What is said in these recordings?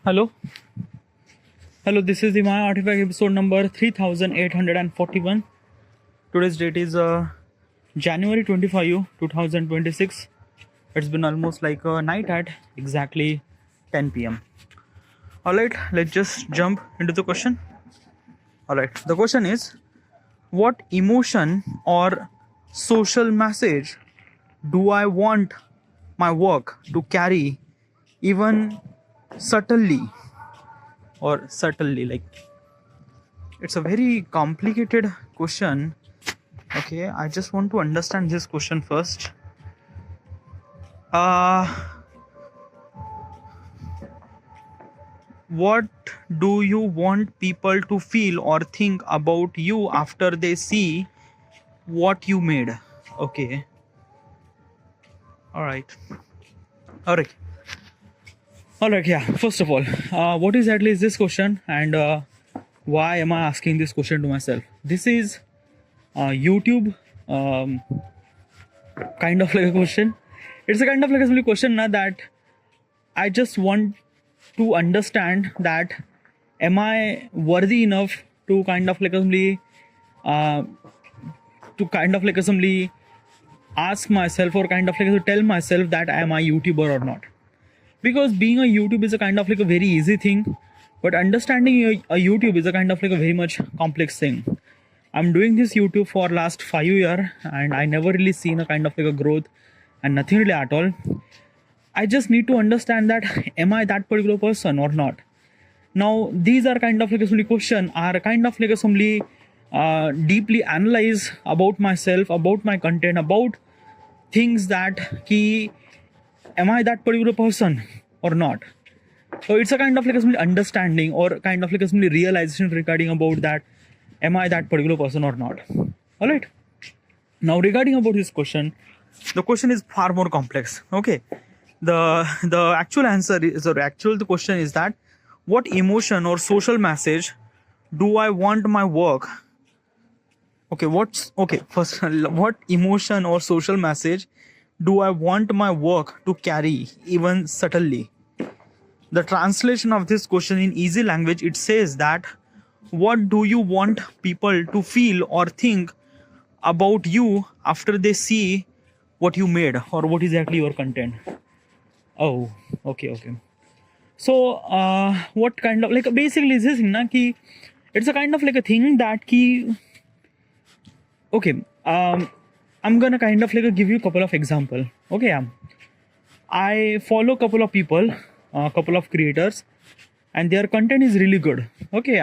Hello, this is the My Artifact episode number 3841. Today's date is January 25, 2026. It's been almost like a night at exactly 10 pm. Alright, let's just jump into the question. Alright, the question is, what emotion or social message do I want my work to carry, even subtly? Or subtly, like, it's a very complicated question. Okay, I just want to understand this question first. What do you want people to feel or think about you after they see what you made? Okay, all right, yeah. First of all, what exactly is this question, and why am I asking this question to myself? This is YouTube kind of like a question. It's a kind of like a silly question now, that I just want to understand that am I worthy enough to kind of like simply ask myself, or kind of like to tell myself that am I YouTuber or not? Because being a YouTube is a kind of like a very easy thing, but understanding a YouTube is a kind of like a very much complex thing. I'm doing this YouTube for last 5 years and I never really seen a kind of like a growth and nothing really at all. I just need to understand that am I that particular person or not? Now these are kind of like a silly question, are kind of like a simply deeply analyze about myself, about my content, about things that key, am I that particular person or not? So it's a kind of like a understanding, or kind of like a realization regarding about that am I that particular person or not. All right, now regarding about this question, the question is far more complex. Okay, the actual answer is, or actual the question is that what emotion or social message do I want my work, first, what emotion or social message do I want my work to carry, even subtly? The translation of this question in easy language, it says that what do you want people to feel or think about you after they see what you made, or what is exactly your content? Oh, okay. So what kind of like basically is this thing na, ki it's a kind of like a thing that ki, okay, I'm gonna kind of like give you a couple of example. Okay, I follow a couple of people, a couple of creators, and their content is really good. Okay,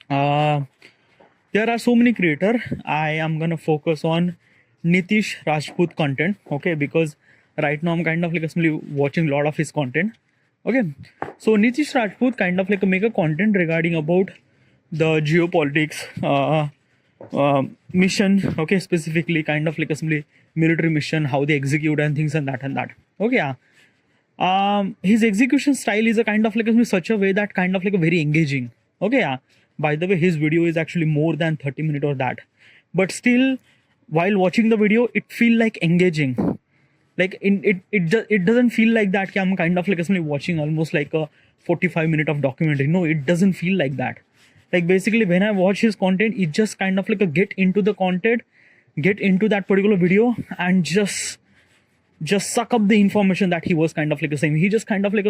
there are so many creators. I am gonna focus on Nitish Rajput content. Okay, because right now I'm kind of like watching a lot of his content. Okay, so Nitish Rajput kind of like make a content regarding about the geopolitics mission. Okay, specifically kind of like a military mission, how they execute and things and that. Okay, his execution style is a kind of like such a way that kind of like a very engaging. Okay, by the way, his video is actually more than 30 minutes or that, but still while watching the video it feel like engaging. Like it doesn't feel like that I'm kind of like watching almost like a 45-minute of documentary. No, it doesn't feel like that. Like basically when I watch his content, it just kind of like a get into the content, get into that particular video, and just suck up the information that he was kind of like saying. He just kind of like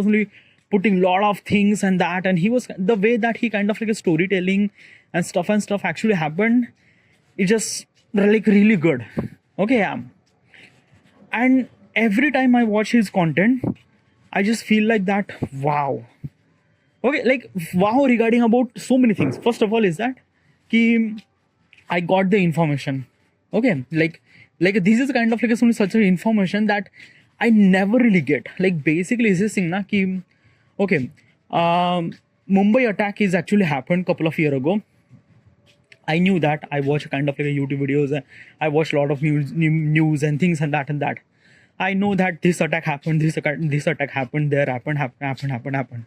putting a lot of things and that, and he was the way that he kind of like a storytelling and stuff actually happened. It just like really good. Okay, and every time I watch his content, I just feel like that wow. Okay, like wow regarding about so many things. First of all is that I got the information. Okay, like this is kind of like such an information that I never really get. Like basically is this thing na ki, okay, Mumbai attack is actually happened couple of years ago. I knew that. I watch kind of like a YouTube videos. I watch a lot of news and things and that. I know that this attack happened, this attack happened, there happened.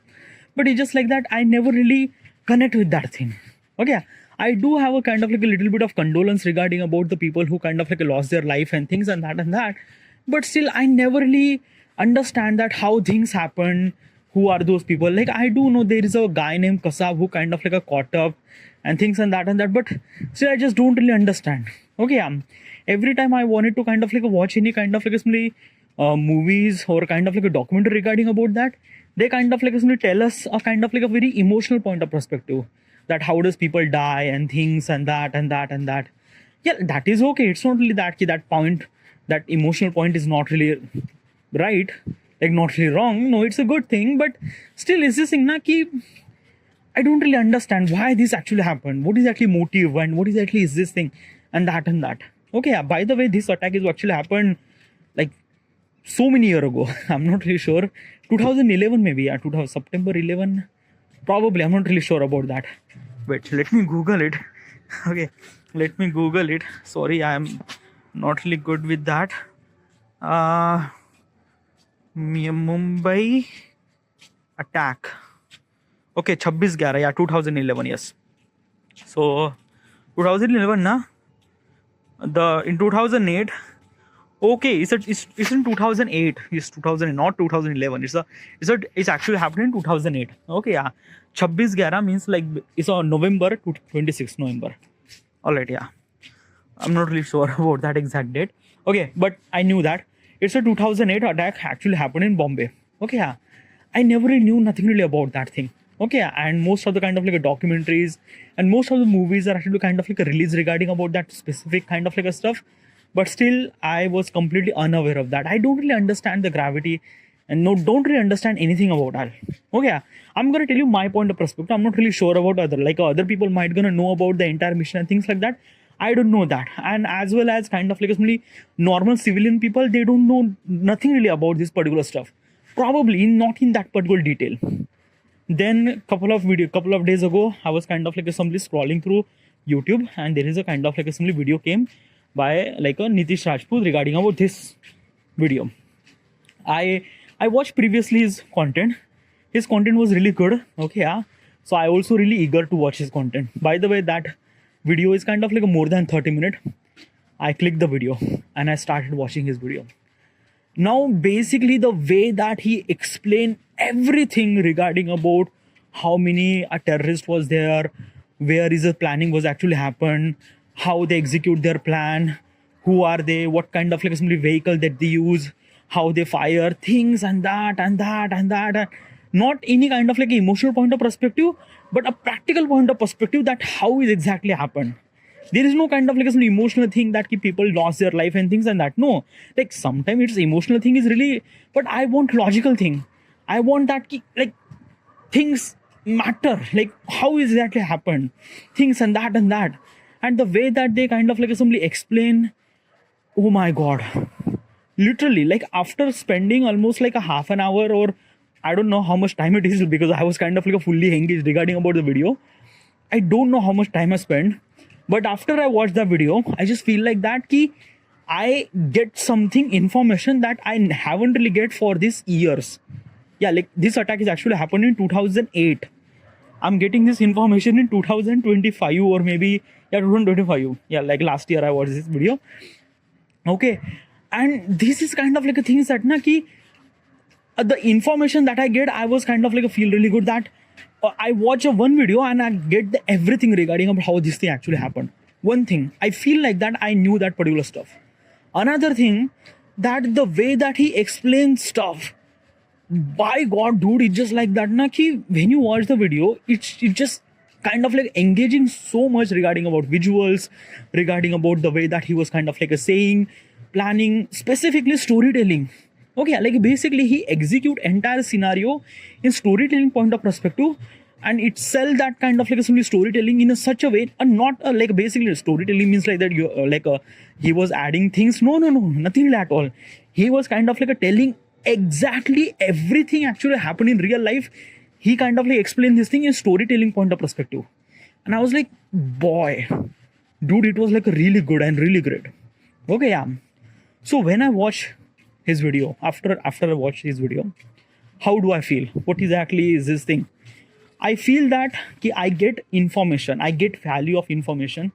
But it's just like that I never really connect with that thing. Okay, I do have a kind of like a little bit of condolence regarding about the people who kind of like lost their life and things and that. But still I never really understand that how things happen, who are those people. Like, I do know there is a guy named Kasab who kind of like a caught up and things and that, but still I just don't really understand. Okay, every time I wanted to kind of like watch any kind of like simply movies or kind of like a documentary regarding about that, they kind of like simply tell us a kind of like a very emotional point of perspective, that how does people die and things and that and that and that. Yeah, that is okay. It's not really that that point, that emotional point is not really right, like not really wrong. No, it's a good thing, but still is this thing na ki I don't really understand why this actually happened. What is actually motive and what is actually is this thing and that and that. Okay, yeah, by the way, this attack is actually happened like so many years ago. I'm not really sure. 2011 maybe, yeah, 2000 September 11, probably. I'm not really sure about that. Wait, let me Google it. Okay, let me Google it. Sorry, I'm not really good with that. Mumbai attack. Okay, 26/11, yeah, 2011, yes. So 2011 na, the in 2008. Okay, it's in 2008. It's 2000, not 2011. It's actually happened in 2008. Okay, yeah. 26/11 means like it's on November to 26th November. Alright, yeah. I'm not really sure about that exact date. Okay, but I knew that it's a 2008 attack actually happened in Bombay. Okay, yeah. I never really knew nothing really about that thing. Okay, yeah. And most of the kind of like documentaries and most of the movies are actually kind of like a release regarding about that specific kind of like a stuff. But still, I was completely unaware of that. I don't really understand the gravity and don't really understand anything about that. Okay, yeah. I'm gonna tell you my point of perspective. I'm not really sure about other people might gonna know about the entire mission and things like that. I don't know that, and as well as kind of like simply normal civilian people, they don't know nothing really about this particular stuff. Probably not in that particular detail. Then couple of days ago, I was kind of like simply scrolling through YouTube, and there is a kind of like simply video came by like a Nitish Rajput regarding about this video. I watched previously his content. His content was really good. Okay, yeah. So I also really eager to watch his content. By the way, that video is kind of like a more than 30 minutes. I clicked the video and I started watching his video. Now, basically, the way that he explained everything regarding about how many a terrorist was there, where is the planning was actually happened, how they execute their plan, who are they, what kind of like assembly vehicle that they use, how they fire things and that and that and that. And not any kind of like emotional point of perspective, but a practical point of perspective that how is exactly happened. There is no kind of like some emotional thing that people lost their life and things and that. No, like sometimes it's emotional thing is really, but I want logical thing. I want that like things matter, like how exactly happened, things and that and that. And the way that they kind of like assembly explain, oh my god, literally like after spending almost like a half an hour, or I don't know how much time it is because I was kind of like fully engaged regarding about the video. I don't know how much time I spent, but after I watched the video, I just feel like that ki I get something information that I haven't really get for these years. Yeah, like this attack is actually happened in 2008. I'm getting this information in 2025 or maybe 2025. Yeah, like last year I watched this video. Okay, and this is kind of like a thing that na ki the information that I get, I was kind of like a feel really good that I watch one video and I get everything regarding about how this thing actually happened. One thing, I feel like that I knew that particular stuff. Another thing, that the way that he explains stuff, by God, dude, it's just like that. Na ki when you watch the video, it's just kind of like engaging so much regarding about visuals, regarding about the way that he was kind of like a saying, planning, specifically storytelling. Okay, like basically he execute entire scenario in storytelling point of perspective, and it sell that kind of like a storytelling in a such a way, and not like basically storytelling means like that you he was adding things. No, nothing at all. He was kind of like a telling exactly everything actually happened in real life. He kind of like explained this thing in storytelling point of perspective, and I was like, boy, dude, it was like really good and really great. Okay, yeah. So when I watch his video, after I watch his video, how do I feel? What exactly is this thing? I feel that I get information, I get value of information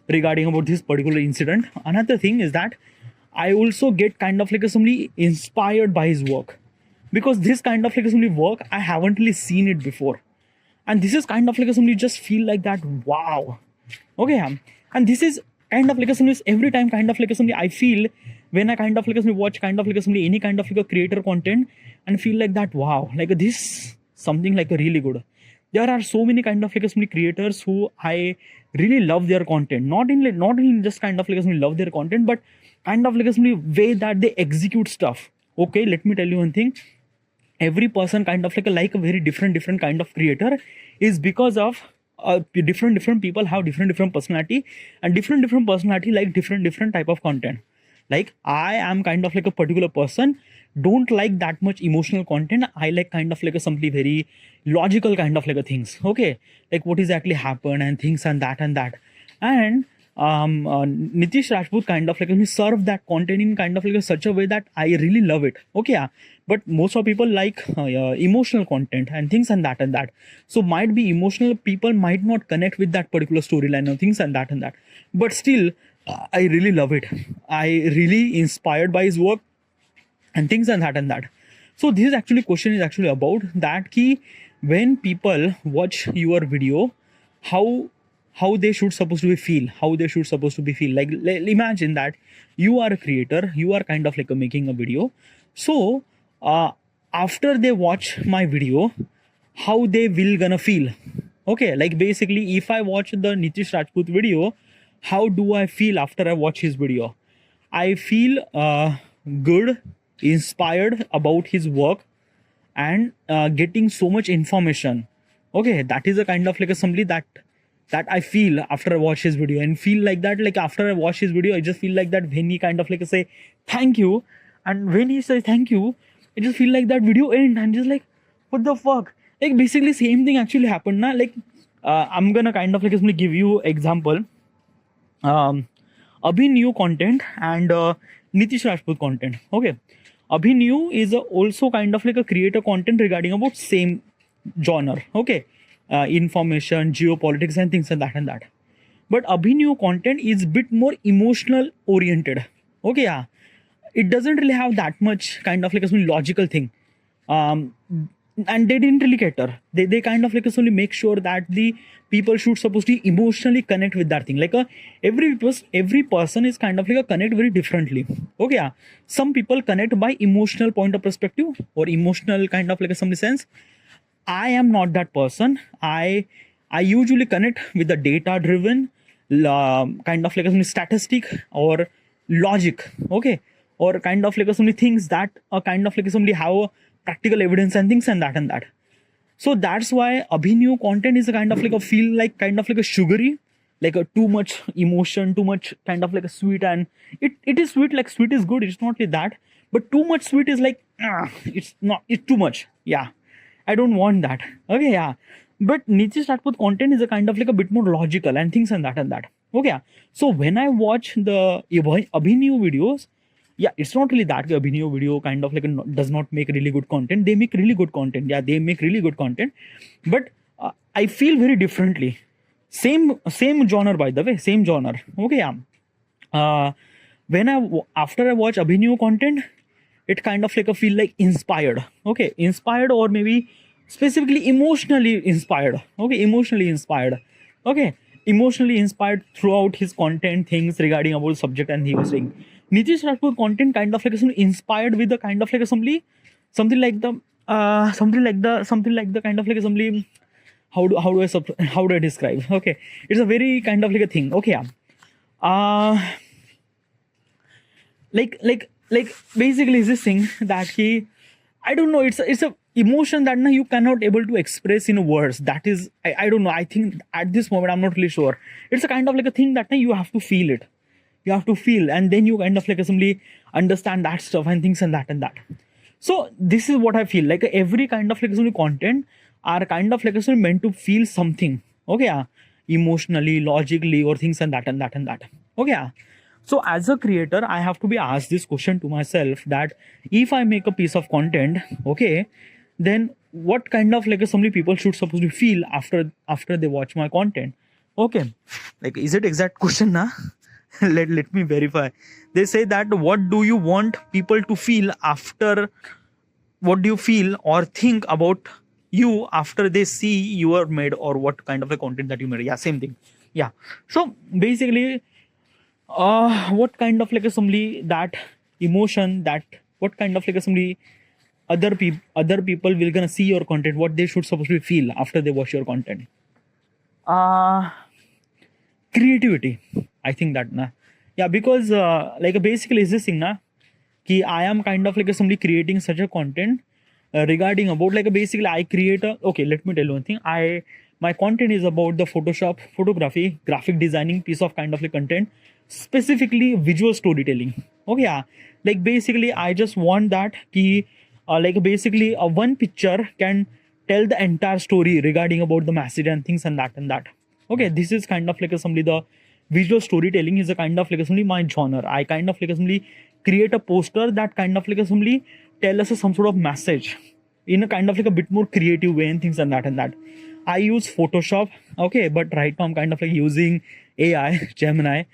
regarding about this particular incident. Another thing is that I also get kind of like somebody inspired by his work. because this kind of like assembly work I haven't really seen it before, and this is kind of like assembly just feel like that, wow. Okay, and this is kind of like assembly every time kind of like assembly I feel when I kind of like assembly watch kind of like assembly any kind of like a creator content and feel like that, wow, like this something like a really good. There are so many kind of like assembly creators who I really love their content, not in just kind of like assembly love their content, but kind of like assembly way that they execute stuff. Okay, let me tell you one thing. Every person kind of like a very different kind of creator is because of different people have different personality, and different personality like different type of content. Like I am kind of like a particular person, don't like that much emotional content. I like kind of like a something very logical kind of like a things. Okay, like what exactly happened and things and that. And Nitish Rajput kind of like serve that content in kind of like such a way that I really love it. Okay, yeah. But most of people like emotional content and things and that. So might be emotional people might not connect with that particular storyline or things and that. But still, I really love it. I really inspired by his work and things and that. So this is actually question is actually about that key when people watch your video, how they should supposed to be feel, how they should supposed to be feel. Like imagine that you are a creator, you are kind of like making a video. So after they watch my video, how they will gonna feel. Okay, like basically if I watch the Nitish Rajput video, how do I feel after I watch his video? I feel good, inspired about his work, and getting so much information. Okay, that is a kind of like a something that I feel after I watch his video, and feel like that. Like after I watch his video, I just feel like that when he kind of like say thank you, and when he says thank you, I just feel like that video end and just like what the fuck. Like basically same thing actually happened now. Like I'm gonna kind of like give you example. Abhinyu content and Nitish Rajput content. Okay, Abhinyu is also kind of like a creator content regarding about same genre. Okay, information, geopolitics, and things and that. But Abhinyu content is bit more emotional oriented. Okay, yeah, it doesn't really have that much kind of like a logical thing. Um, and they didn't really cater. They kind of like only make sure that the people should supposed to emotionally connect with that thing. Like every person is kind of like a connect very differently. Okay, yeah. Some people connect by emotional point of perspective or emotional kind of like some sense. I am not that person. I usually connect with the data driven kind of like some statistic or logic. Okay, or kind of like some things that are kind of like somebody have practical evidence and things and that. So that's why Abhinyu content is a kind of like a feel like kind of like a sugary, like a too much emotion, too much kind of like a sweet, and it is sweet, like sweet is good, it's not like that, but too much sweet is like it's too much. Yeah, I don't want that. Okay, yeah. But Nitish Rajput content is a kind of like a bit more logical and things and that. Okay, yeah. So when I watch the Abhinyu videos, yeah, it's not really that Abhinyu video kind of like does not make really good content. They make really good content. Yeah, they make really good content, but I feel very differently. Same genre, by the way, same genre. Okay, yeah. When after I watch Abhinyu content, it kind of like a feel like inspired. Okay, inspired, or maybe specifically emotionally inspired. Okay, emotionally inspired. Okay, emotionally inspired throughout his content, things regarding about the subject, and he was saying Nitish Rajput content kind of like inspired with the kind of like something like the something like the kind of like something. How do I describe? Okay, it's a very kind of like a thing. Okay, yeah. Like basically is this thing that he, I don't know, it's a emotion that you cannot able to express in words. That is, I don't know, I think at this moment I'm not really sure. It's a kind of like a thing that you have to feel it. You have to feel, and then you kind of like simply understand that stuff and things and that. So this is what I feel like. Every kind of like content are kind of like meant to feel something. Okay, yeah, emotionally, logically, or things and that. Okay, yeah. So as a creator, I have to be asked this question to myself that if I make a piece of content, okay, then what kind of like so many people should supposed to feel after they watch my content? Okay, like is it exact question na? let me verify. They say that what do you want people to feel after what do you feel or think about you after they see your made or what kind of a content that you made? Yeah, same thing. Yeah. So basically, what kind of like a somebody that emotion that what kind of like a somebody other people will gonna see your content, what they should supposed to feel after they watch your content. uh Creativity, I think that na. Yeah, because like basically is this thing na ki I am kind of like somebody creating such a content regarding about like basically I create a, okay, let me tell you one thing. My content is about the Photoshop, photography, graphic designing piece of kind of like content, specifically visual storytelling. Okay, yeah. Like basically I just want that ki like basically one picture can tell the entire story regarding about the message and things and that and that. Okay, this is kind of like a somebody the visual storytelling is a kind of like a somebody my genre. I kind of like a somebody create a poster that kind of like a somebody tell us some sort of message in a kind of like a bit more creative way and things and that and that. I use Photoshop, okay, but right now I'm kind of like using AI, Gemini,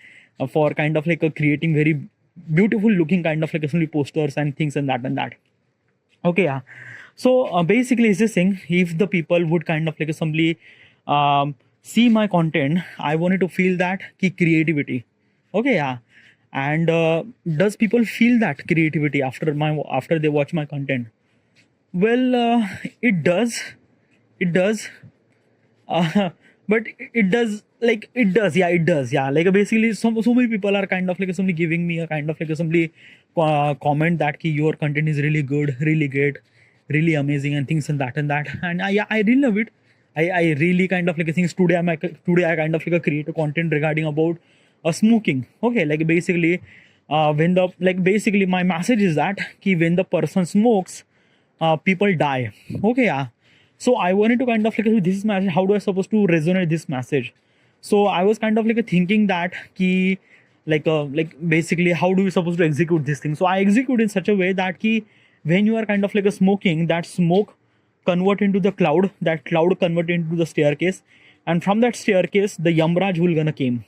for kind of like a creating very beautiful looking kind of like a posters and things and that and that. Okay, yeah. So basically, is this thing? If the people would kind of like simply see my content, I wanted to feel that ki creativity. Okay, yeah. And does people feel that creativity after they watch my content? Well, it does. It does. But it does, like it does, yeah, it does, yeah. Like basically so many people are kind of like somebody giving me a kind of like somebody comment that ki your content is really good, really great, really amazing and things and that and that. And yeah, I really love it. I really kind of like things today I kind of like create a content regarding about smoking. Okay, like basically when the like basically my message is that ki when the person smokes, people die. Okay, yeah. So I wanted to kind of like this message. How do I supposed to resonate this message? So I was kind of like thinking that key, like basically how do we supposed to execute this thing? So I execute in such a way that key when you are kind of like a smoking, that smoke convert into the cloud, that cloud convert into the staircase, and from that staircase the Yamraj will gonna came.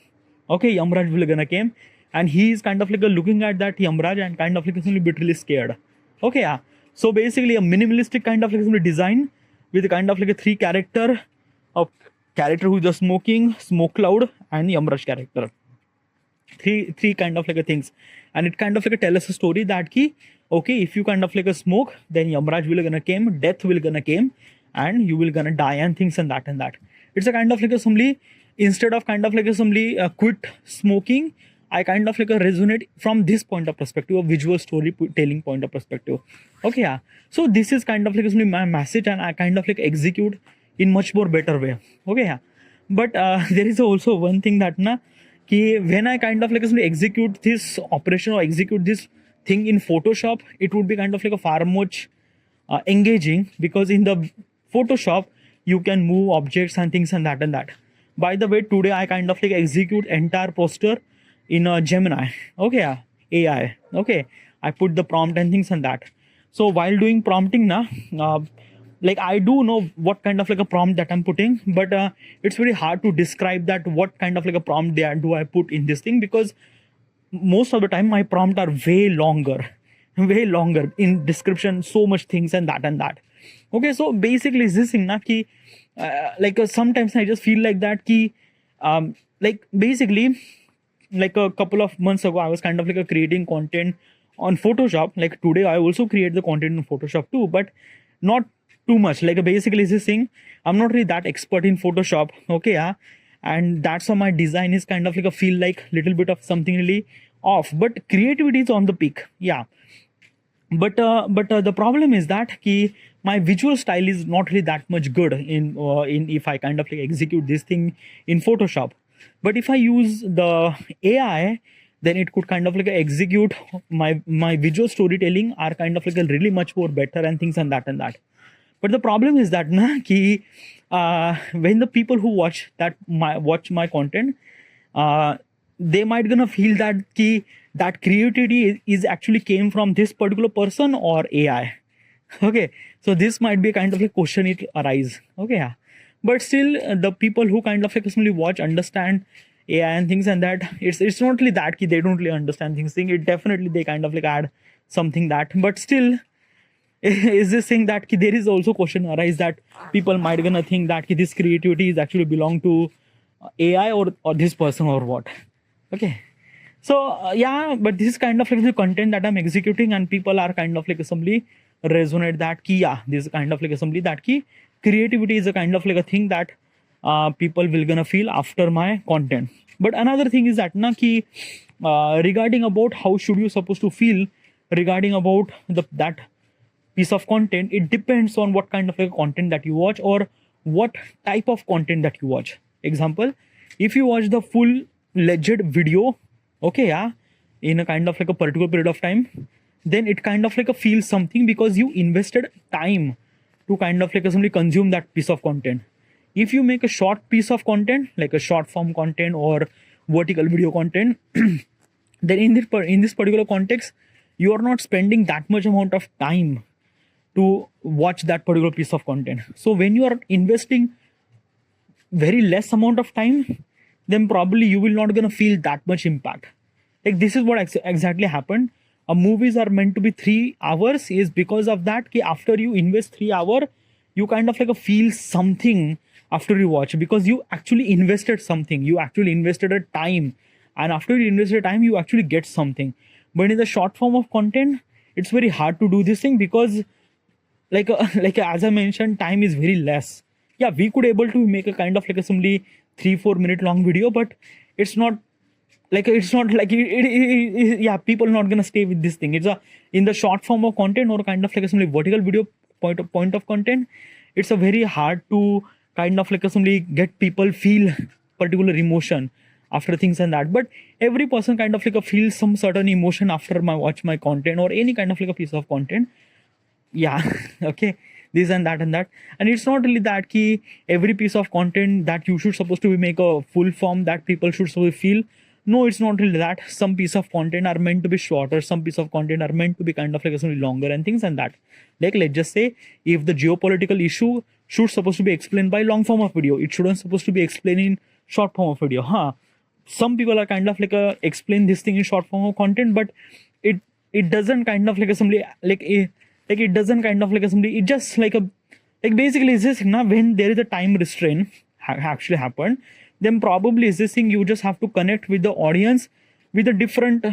Okay, Yamraj will gonna came, and he is kind of like looking at that Yamraj and kind of like a bit really scared. Okay, yeah. So basically a minimalistic kind of like design with kind of like a three character, a character who's just smoking, smoke cloud, and Yamraj character. Three kind of like a things, and it kind of like a tell us a story that key. Okay, if you kind of like a smoke, then Yamraj will gonna came, death will gonna came, and you will gonna die and things and that and that. It's a kind of like a somebody instead of kind of like a somebody quit smoking. I kind of like a resonate from this point of perspective, a visual storytelling point of perspective. Okay, yeah. So this is kind of like my message, and I kind of like execute in much more better way. Okay, yeah. But there is also one thing that na, ki when I kind of like execute this operation or execute this thing in Photoshop, it would be kind of like a far much engaging, because in the Photoshop you can move objects and things and that and that. By the way, today I kind of like execute entire poster in a Gemini. Okay, yeah, AI. Okay, I put the prompt and things and that. So while doing prompting na, like I do know what kind of like a prompt that I'm putting, but it's very hard to describe that what kind of like a prompt do I put in this thing, because most of the time my prompt are way longer, way longer in description, so much things and that and that. Okay, so basically is this thing na ki sometimes I just feel like that ki like basically like a couple of months ago I was kind of like creating content on Photoshop. Like today I also create the content in Photoshop too, but not too much. Like basically is this thing, I'm not really that expert in Photoshop. Okay, yeah. And that's how my design is kind of like a feel like little bit of something really off, but creativity is on the peak. Yeah. But the problem is that ki my visual style is not really that much good in if I kind of like execute this thing in Photoshop. But if I use the AI, then it could kind of like execute my visual storytelling are kind of like a really much more better and things and that and that. But the problem is that na ki when the people who watch my content, they might gonna feel that ki that creativity is actually came from this particular person or AI. Okay, so this might be kind of a question it arise. Okay, yeah. But still the people who kind of like personally watch understand AI and things and that, it's not really that ki they don't really understand things. It definitely they kind of like add something that, but still is this thing that ki there is also question arise that people might gonna think that ki this creativity is actually belong to AI or this person or what. Okay. So yeah, but this is kind of like the content that I'm executing, and people are kind of like assembly resonate that ki yeah, this is kind of like assembly that ki creativity is a kind of like a thing that people will gonna feel after my content. But another thing is that na ki regarding about how should you supposed to feel regarding about that piece of content, it depends on what kind of like content that you watch or what type of content that you watch. Example, if you watch the full legit video, okay, yeah, in a kind of like a particular period of time, then it kind of like a feels something because you invested time to kind of like simply consume that piece of content. If you make a short piece of content like a short form content or vertical video content, then in this particular context, you are not spending that much amount of time to watch that particular piece of content. So when you are investing very less amount of time, then probably you will not gonna feel that much impact. Like this is what exactly happened. Movies are meant to be 3 hours is because of that ki after you invest 3 hours, you kind of like a feel something after you watch, because you actually invested something, you actually invested a time, and after you invested time you actually get something. But in the short form of content, it's very hard to do this thing because like like as I mentioned, time is very less. Yeah, we could able to make a kind of like a simply 3-4 minute long video, but it's not like yeah, people not gonna stay with this thing. It's a in the short form of content or kind of like a simply vertical video point of content, it's a very hard to kind of like a simply get people feel particular emotion after things and that. But every person kind of like a feels some certain emotion after my watch my content or any kind of like a piece of content. Yeah. Okay, this and that and that. And it's not really that key every piece of content that you should supposed to make a full form that people should so feel. No, it's not really that. Some piece of content are meant to be shorter, some piece of content are meant to be kind of like something longer and things and that. Like let's just say if the geopolitical issue should supposed to be explained by long form of video, it shouldn't supposed to be explained in short form of video. Some people are kind of like explain this thing in short form of content, but it doesn't kind of like a simply like a like it doesn't kind of like a simply it just like a like basically is this now when there is a time restraint actually happened, then probably is this thing you just have to connect with the audience with a different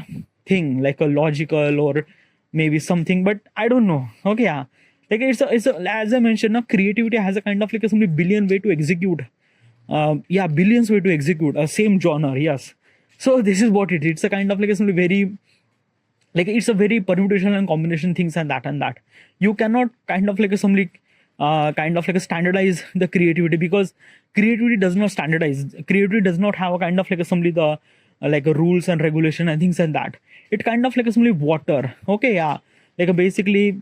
thing like a logical or maybe something, but I don't know. Okay, yeah, like it's a as I mentioned now, creativity has a kind of like a simply billion way to execute yeah, billions way to execute a same genre. Yes, so this is what it is. It's a kind of like a simply very like it's a very permutation and combination things and that you cannot kind of like a some like kind of like a standardize the creativity, because creativity does not standardize. Creativity does not have a kind of like a simply the like a rules and regulation and things and that. It kind of like a simply water. Okay, yeah, like a basically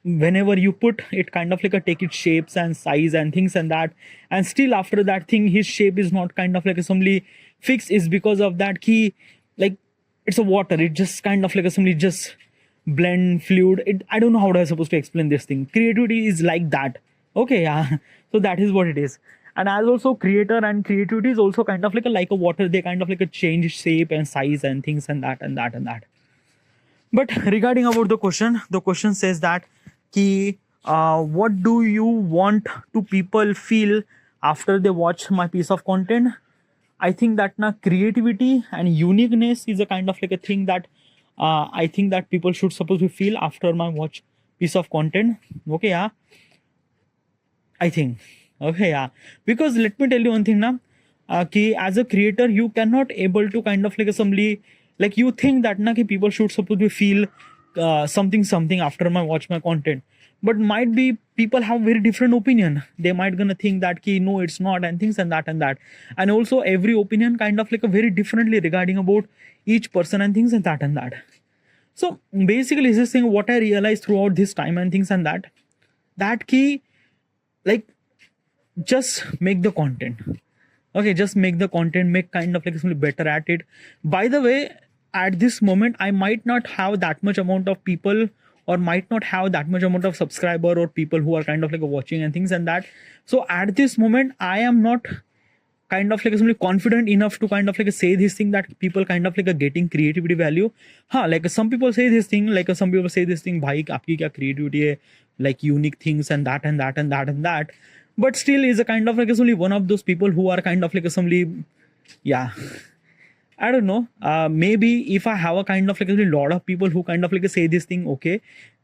whenever you put it kind of like a take its shapes and size and things and that, and still after that thing his shape is not kind of like a simply fixed is because of that key. Like it's a water, it just kind of like a simply just blend fluid. I don't know how I'm supposed to explain this thing. Creativity is like that. Okay, yeah. So that is what it is. And as also creator and creativity is also kind of like a water, they kind of like a change shape and size and things and that and that and that. But regarding about the question says that ki what do you want to people feel after they watch my piece of content? I think that na creativity and uniqueness is a kind of like a thing that I think that people should supposed to feel after my watch piece of content. Okay, yeah. I think. Okay, yeah. Because let me tell you one thing now. Ki as a creator, you cannot able to kind of like assembly like you think that na ki people should supposed to feel something after my watch my content, but might be people have very different opinion. They might gonna think that ki no it's not and things and that and that. And also every opinion kind of like a very differently regarding about each person and things and that and that. So basically this thing what I realized throughout this time and things and that key like just make the content. Okay, just make the content, make kind of like something better at it. By the way, at this moment I might not have that much amount of people or might not have that much amount of subscriber or people who are kind of like watching and things and that. So at this moment I am not kind of like somebody confident enough to kind of like say this thing that people kind of like getting creativity value. Like some people say this thing, like some people say this thing, bhai aapki kya creativity hai, like unique things and that and that and that and that, but still is a kind of like somebody one of those people who are kind of like somebody, yeah, I don't know. Maybe if I have a kind of like a lot of people who kind of like say this thing, okay,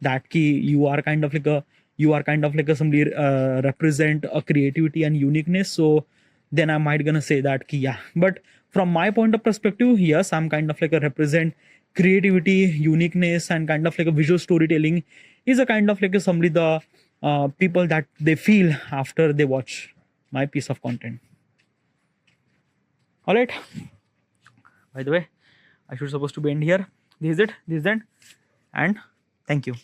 that ki you are kind of like a somebody represent a creativity and uniqueness. So then I might gonna say that ki yeah. But from my point of perspective, yes, I'm kind of like a represent creativity, uniqueness, and kind of like a visual storytelling is a kind of like a somebody the people that they feel after they watch my piece of content. All right. By the way, I should supposed to be end here. This is it. This is it. And thank you.